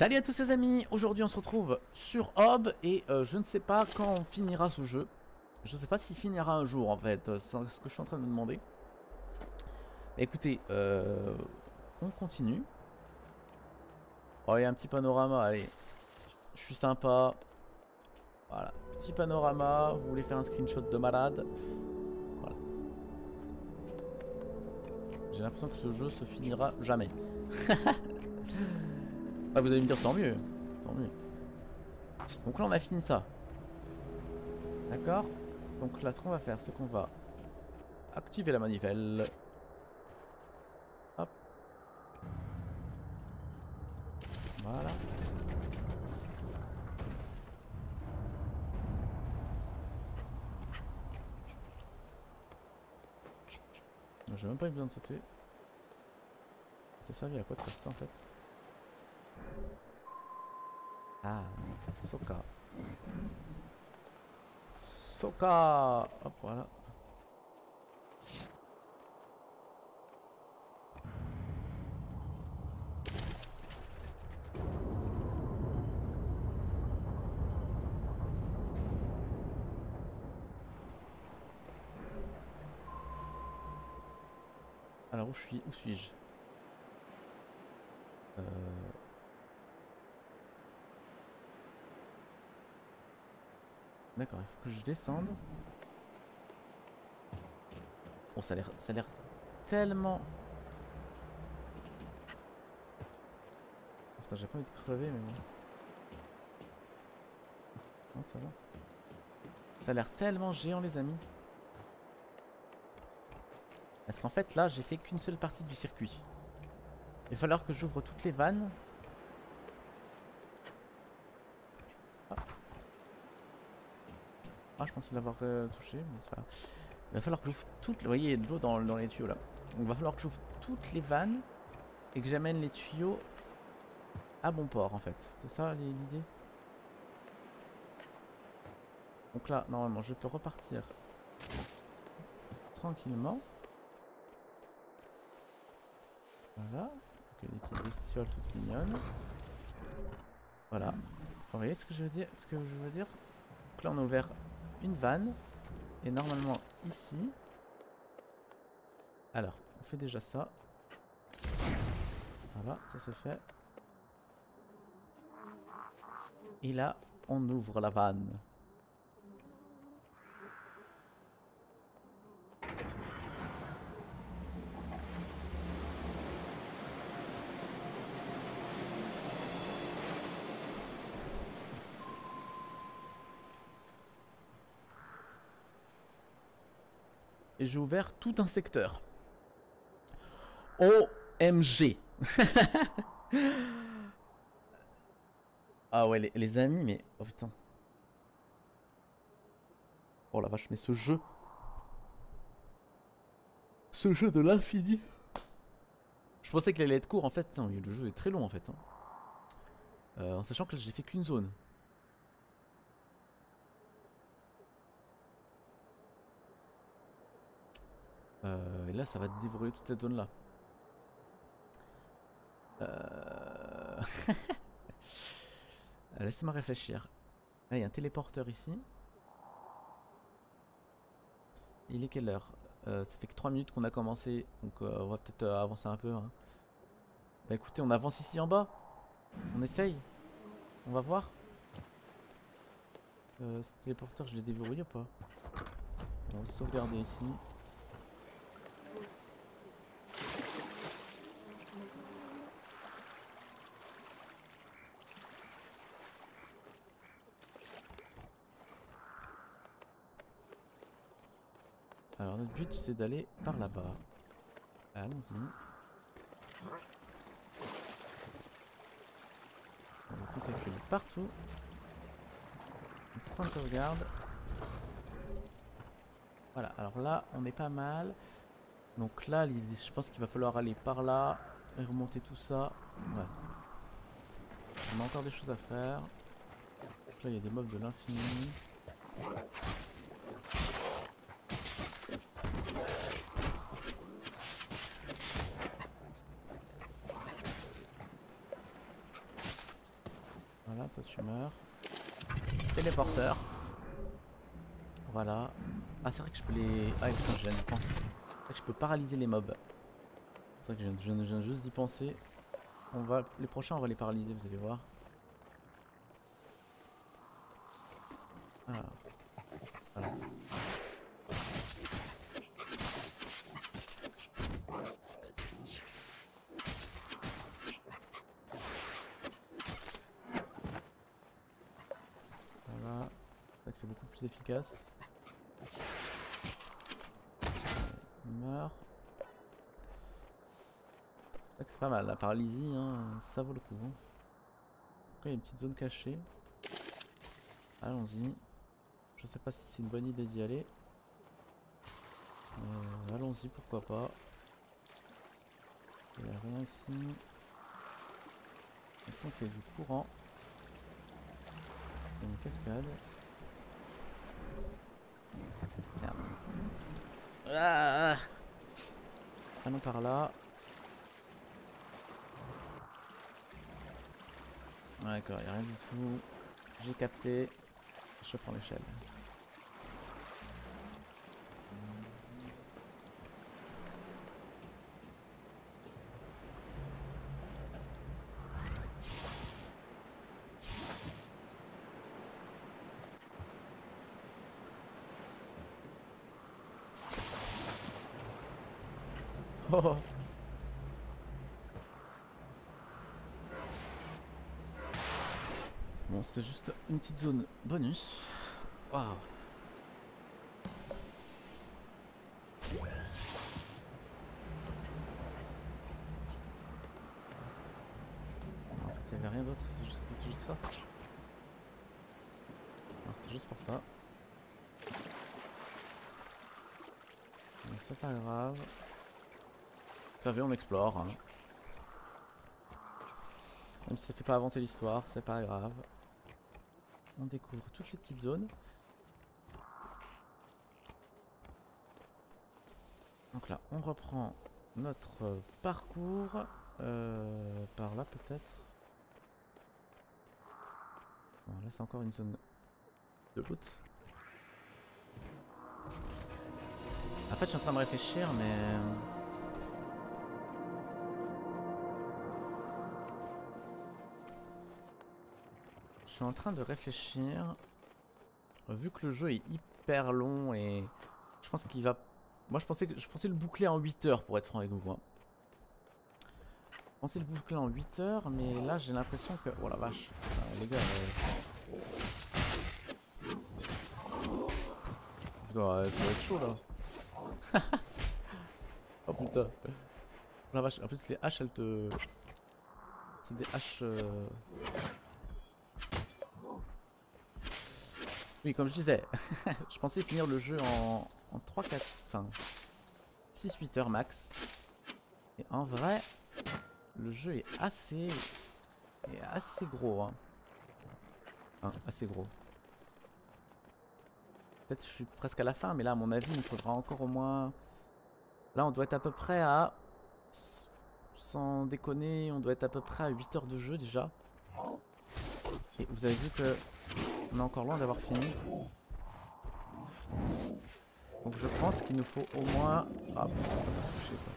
Salut à tous les amis, aujourd'hui on se retrouve sur Hob et je ne sais pas quand on finira ce jeu. Je ne sais pas s'il finira un jour en fait, c'est ce que je suis en train de me demander. Écoutez, on continue. Oh, il y a un petit panorama, allez, je suis sympa. Voilà, petit panorama, vous voulez faire un screenshot de malade. Voilà. J'ai l'impression que ce jeu se finira jamais. Ah, vous allez me dire tant mieux, tant mieux. Donc là on a fini ça. D'accord. Donc là ce qu'on va faire c'est qu'on va activer la manivelle. Hop. Voilà. J'ai même pas eu besoin de sauter. Ça servait à quoi de faire ça en fait? Ah, Soka. Soka. Hop, voilà. Alors où suis-je? D'accord, il faut que je descende. Bon, ça a l'air tellement... Putain, j'ai pas envie de crever, mais bon. Non, ça va. Ça a l'air tellement géant, les amis. Parce qu'en fait, là, j'ai fait qu'une seule partie du circuit. Il va falloir que j'ouvre toutes les vannes. Ah, je pensais l'avoir touché, mais c'est pas grave. Il va falloir que j'ouvre toutes... Vous voyez, il y a de l'eau dans les tuyaux, là. Donc, il va falloir que j'ouvre toutes les vannes et que j'amène les tuyaux à bon port, en fait. C'est ça l'idée? Donc là, normalement, je peux repartir tranquillement. Voilà. Donc, des petites bestioles toutes mignonnes. Voilà. Vous voyez ce que je veux dire? Donc là, on a ouvert une vanne. Et normalement, ici... Alors, on fait déjà ça. Voilà, ça c'est fait. Et là, on ouvre la vanne. Et j'ai ouvert tout un secteur. OMG. Ah ouais, les amis, mais... Oh putain. Oh la vache, mais ce jeu... Ce jeu de l'infini. Je pensais qu'il allait être court, en fait. Non, le jeu est très long, en fait. En sachant que là, j'ai fait qu'une zone. Et là, ça va dévorer toute cette zone-là. Laissez-moi réfléchir. Ah, il y a un téléporteur ici. Il est quelle heure? Ça fait que 3 minutes qu'on a commencé. Donc on va peut-être avancer un peu. Hein. Bah écoutez, on avance ici en bas. On essaye. On va voir. Ce téléporteur, je l'ai déverrouillé ou pas? On va sauvegarder ici. Alors notre but c'est d'aller par là-bas. Allons-y. On a des tentacules partout. Un petit point de sauvegarde. Voilà, alors là on est pas mal. Donc là je pense qu'il va falloir aller par là et remonter tout ça. Ouais. On a encore des choses à faire. Donc là il y a des mobs de l'infini. Voilà, toi tu meurs. Téléporteur. Voilà. Ah c'est vrai que je peux les... Ah putain, je viens d'y penser. C'est vrai que je peux paralyser les mobs. C'est vrai que je viens juste d'y penser. Les prochains on va les paralyser, vous allez voir. Alors. Voilà. Voilà. C'est vrai que c'est beaucoup plus efficace. Il meurt. C'est pas mal, la paralysie, hein, ça vaut le coup. Hein. Après, il y a une petite zone cachée. Allons-y. Je sais pas si c'est une bonne idée d'y aller. Allons-y, pourquoi pas. Il n'y a rien ici. Attends qu'il y a du courant. Il y a une cascade. Merde. Ah, allons par là. Ouais, d'accord, il n'y a rien du tout. J'ai capté. Je prends l'échelle. Oh. Bon, c'était juste une petite zone bonus. Waouh. En fait, il n'y avait rien d'autre, c'était juste ça. C'était juste pour ça. Donc c'est pas grave. Vous savez, on explore. Hein. Même si ça fait pas avancer l'histoire, c'est pas grave. On découvre toutes ces petites zones. Donc là, on reprend notre parcours. Par là peut-être. Bon, là c'est encore une zone de loot. En fait, je suis en train de réfléchir, mais... Je suis en train de réfléchir. Vu que le jeu est hyper long et... Je pense qu'il va... Moi je pensais le boucler en 8 heures pour être franc avec vous. Moi. Je pensais le boucler en 8 heures, mais là j'ai l'impression que... Oh la vache. Les gars... Putain, ça va être chaud là. Oh putain. Oh la vache. En plus les haches elles te... C'est des haches... Oui, comme je disais, je pensais finir le jeu en 3-4, enfin 6-8 heures max. Et en vrai, le jeu est assez gros. Hein. Enfin, assez gros. Peut-être je suis presque à la fin, mais là à mon avis il me faudra encore au moins... Là on doit être à peu près à... Sans déconner, on doit être à peu près à 8 heures de jeu déjà. Et vous avez vu que... On est encore loin d'avoir fini. Donc je pense qu'il nous faut au moins... Ah putain, ça m'a touché quoi.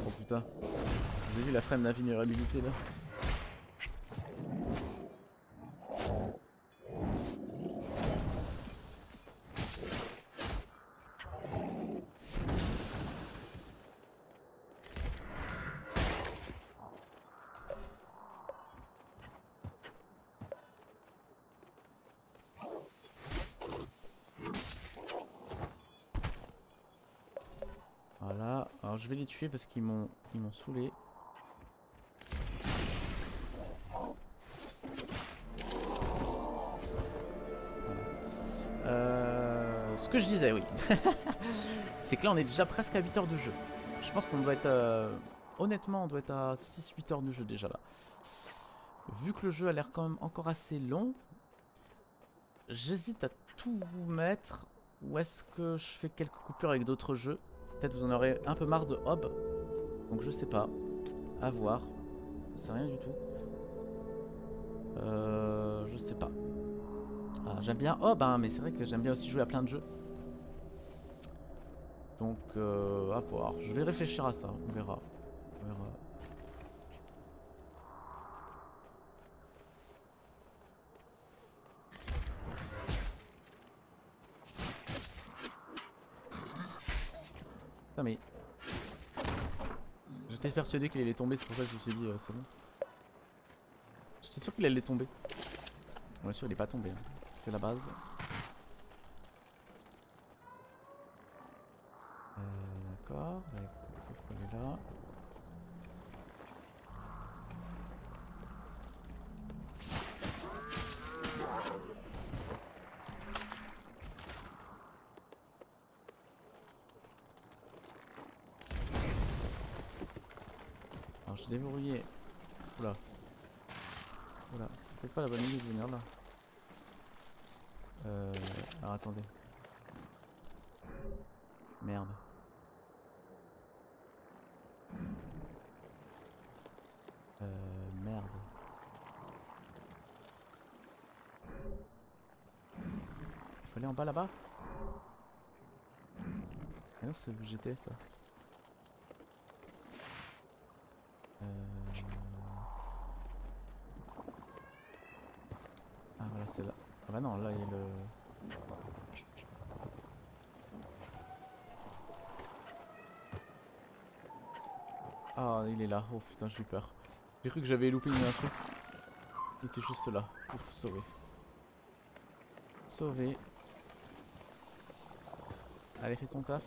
Oh putain. Vous avez vu la frame d'invulnérabilité là? Voilà, alors je vais les tuer parce qu'ils m'ont saoulé. Ce que je disais, oui. C'est que là, on est déjà presque à 8 heures de jeu. Je pense qu'on doit être... honnêtement, on doit être à 6-8 heures de jeu déjà là. Vu que le jeu a l'air quand même encore assez long, j'hésite à tout vous mettre. Ou est-ce que je fais quelques coupures avec d'autres jeux? Peut-être vous en aurez un peu marre de Hob. Donc je sais pas. À voir. C'est rien du tout. Je sais pas. Ah, j'aime bien Hob, hein, mais c'est vrai que j'aime bien aussi jouer à plein de jeux. Donc à voir. Je vais réfléchir à ça. On verra. On verra. Ah mais... J'étais persuadé qu'il allait tomber, c'est pour ça que je me suis dit c'est bon. J'étais sûr qu'il allait tomber. Bien sûr il est pas tombé, hein. C'est la base. D'accord, bah, écoute, il faut aller là. Alors j'ai déverrouillé. Oula. Oula, c'était peut-être pas la bonne idée de venir là. Alors attendez. Merde. Merde. Il faut aller en bas là-bas? Ah non, c'est où j'étais ça. Ah voilà, c'est là. Ah bah non, là il y a le... Ah, il est là. Oh putain, j'ai eu peur. J'ai cru que j'avais loupé un truc. Il était juste là. Ouf, sauvé. Sauvé. Allez, fais ton taf.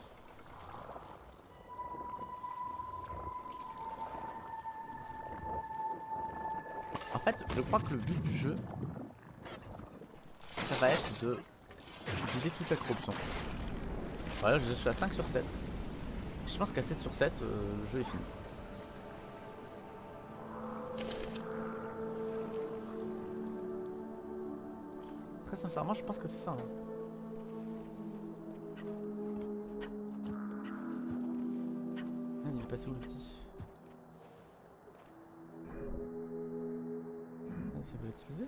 En fait, je crois que le but du jeu, ça va être de vider toute la corruption. Voilà, je suis à 5 sur 7. Je pense qu'à 7 sur 7, le jeu est fini. Très sincèrement, je pense que c'est ça. Hein. Ah, il est passé où le petit? Ah, c'est volatilisé.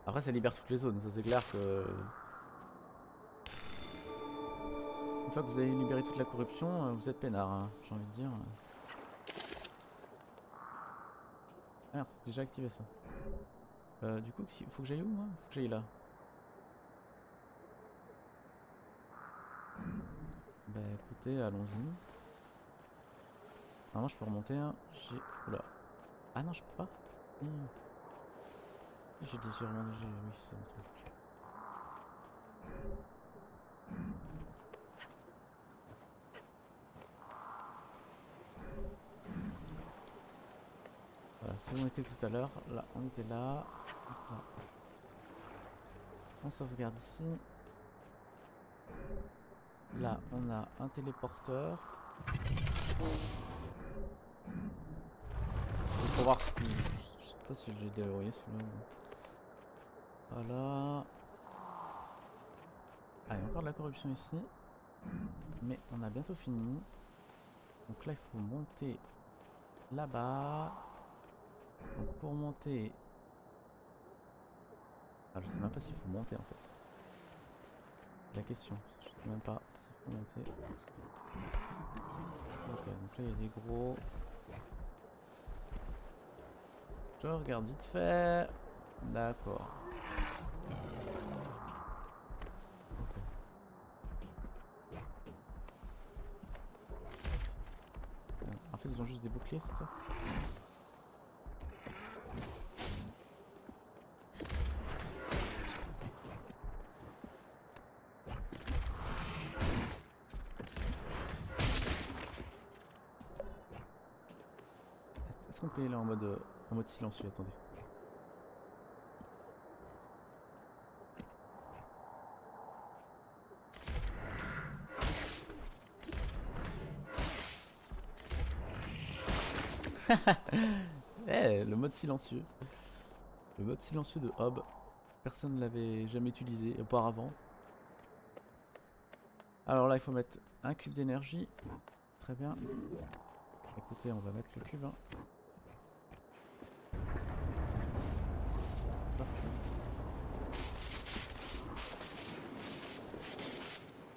Après ça libère toutes les zones, ça c'est clair que... Une fois que vous avez libéré toute la corruption, vous êtes peinard, hein, j'ai envie de dire. Ah merde, c'est déjà activé ça. Du coup, il faut que j'aille où moi? Faut que j'aille là. Bah écoutez, allons-y. Normalement je peux remonter, hein. J'ai... Oula. Ah non, je peux pas. J'ai déjà remonté, oui c'est un truc. Voilà, c'est où on était tout à l'heure. Là, on était là. Là. On sauvegarde ici. Là, on a un téléporteur. Juste pour voir si... Je sais pas si j'ai déverrouillé celui-là. Voilà. Ah, il y a encore de la corruption ici. Mais on a bientôt fini. Donc là, il faut monter là-bas. Donc pour monter... Ah, je sais même pas s'il faut monter en fait. La question, je sais même pas s'il faut monter. Ok, donc là il y a des gros... Je regarde vite fait. D'accord. Okay. En fait ils ont juste des boucliers, c'est ça? Est-ce qu'on peut y aller en mode silencieux? Attendez. Eh, le mode silencieux. Le mode silencieux de Hob. Personne ne l'avait jamais utilisé auparavant. Alors là, il faut mettre un cube d'énergie. Très bien. Écoutez, on va mettre le cube. Hein. Parti.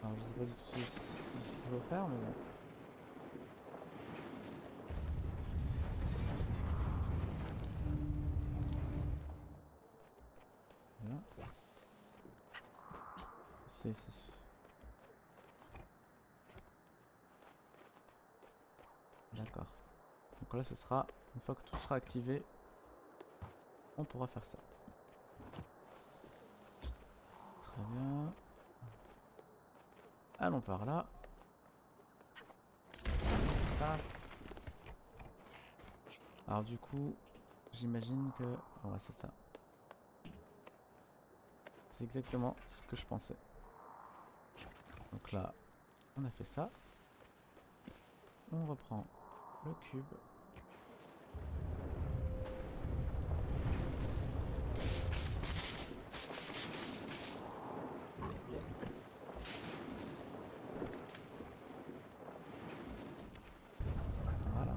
Alors, je sais pas du tout ce qu'il faut faire, mais bon. Voilà. Ici. D'accord. Donc là, ce sera, une fois que tout sera activé, on pourra faire ça. Très bien. Allons par là. Paf. Alors du coup, j'imagine que... Ouais, c'est ça. C'est exactement ce que je pensais. Donc là, on a fait ça. On reprend le cube. Voilà.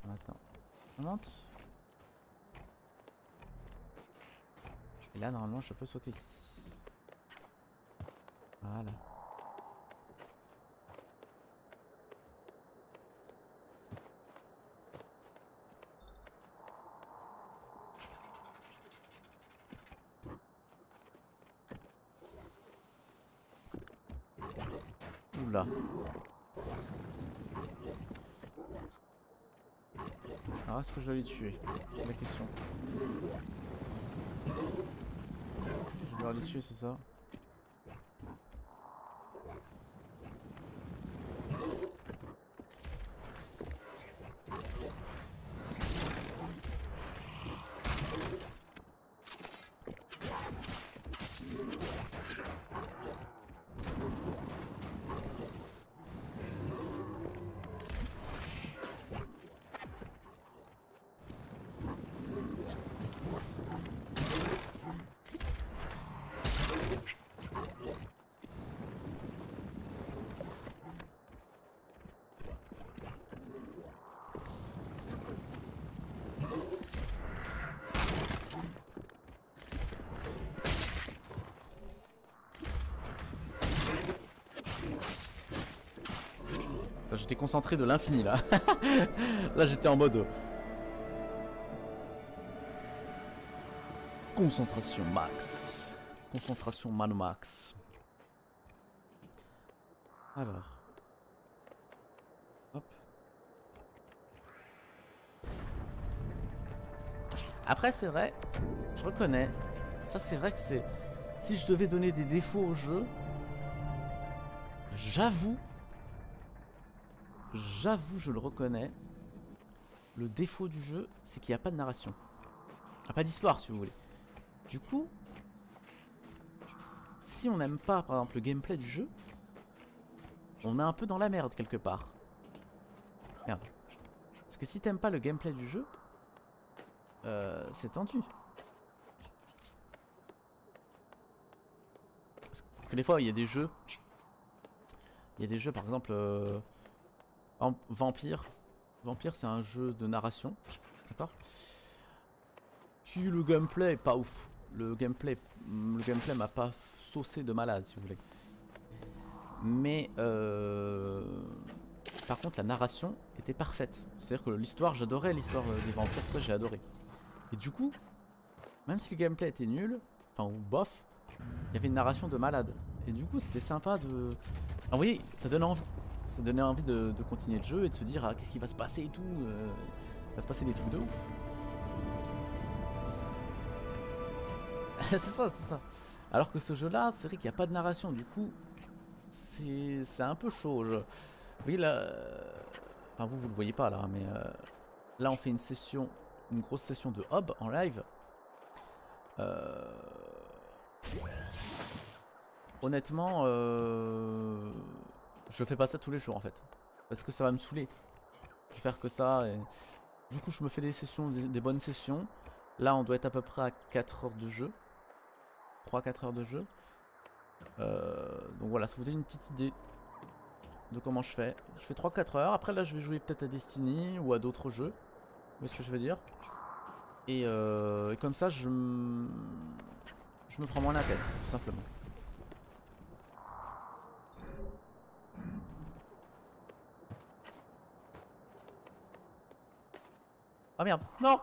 Maintenant, on monte. Et là, normalement, je peux sauter ici. Voilà. Oula. Alors est-ce que je dois les tuer? C'est la question. Je dois les tuer, c'est ça? J'étais concentré de l'infini là. Là j'étais en mode concentration max. Concentration man max. Alors. Hop. Après c'est vrai, je reconnais. Ça c'est vrai que c'est... Si je devais donner des défauts au jeu, j'avoue, je le reconnais. Le défaut du jeu, c'est qu'il n'y a pas de narration. Il n'y a pas d'histoire, si vous voulez. Du coup, si on n'aime pas, par exemple, le gameplay du jeu, on est un peu dans la merde, quelque part. Merde. Parce que si t'aimes pas le gameplay du jeu, c'est tendu. Parce que des fois, il y a des jeux... Il y a des jeux, par exemple... Vampire. Vampire, c'est un jeu de narration. D'accord? Puis le gameplay est pas ouf. Le gameplay m'a pas saucé de malade, si vous voulez. Mais par contre, la narration était parfaite. C'est-à-dire que l'histoire, j'adorais l'histoire des vampires, tout ça, j'ai adoré. Et du coup, même si le gameplay était nul, enfin ou bof, il y avait une narration de malade. Et du coup, c'était sympa de... Ah, vous voyez, ça donnait envie. Ça donnait envie de continuer le jeu et de se dire ah, qu'est-ce qui va se passer et tout. Il va se passer des trucs de ouf. c'est ça. Alors que ce jeu là, c'est vrai qu'il n'y a pas de narration. Du coup, c'est un peu chaud. Vous voyez là, enfin vous le voyez pas là, mais là on fait une session, une grosse session de Hob en live. Honnêtement, je fais pas ça tous les jours en fait, parce que ça va me saouler. Je vais faire que ça et du coup je me fais des sessions, des bonnes sessions. Là on doit être à peu près à 4 heures de jeu, 3-4 heures de jeu. Donc voilà, ça vous donne une petite idée de comment je fais. Je fais 3-4 heures, après là je vais jouer peut-être à Destiny ou à d'autres jeux. Vous voyez ce que je veux dire? Et comme ça je me prends moins la tête, tout simplement. Ah merde, non!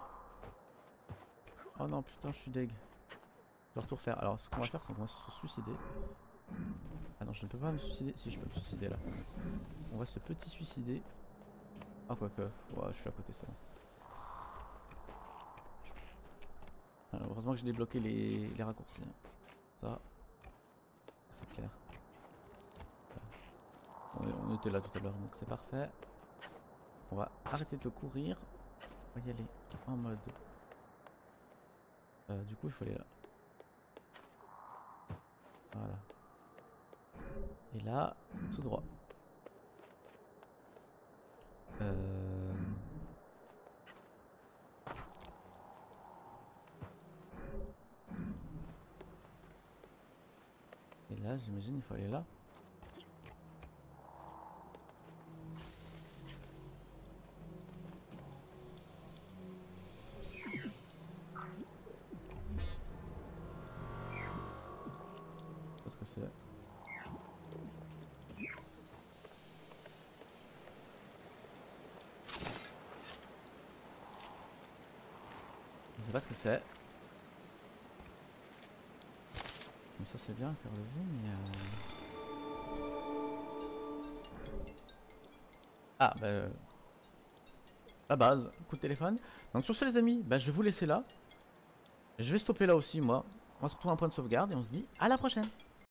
Oh non, putain, je suis deg. Je dois tout refaire. Alors, ce qu'on va faire, c'est qu'on va se suicider. Ah non, je ne peux pas me suicider. Si, je peux me suicider là. On va se petit suicider. Ah, quoique. Ouais, je suis à côté, ça. Alors, heureusement que j'ai débloqué les raccourcis. Ça, c'est clair. Voilà. On était là tout à l'heure, donc c'est parfait. On va arrêter de courir. On va y aller en mode. Du coup, il faut aller là. Voilà. Et là, tout droit. Et là, j'imagine, il faut aller là. Qu'est-ce que c'est? Je sais pas ce que c'est. Comme ça c'est bien, cœur de vie, mais ah bah la base, coup de téléphone. Donc sur ce les amis, bah, je vais vous laisser là. Je vais stopper là aussi moi. On va se retrouver un point de sauvegarde et on se dit à la prochaine.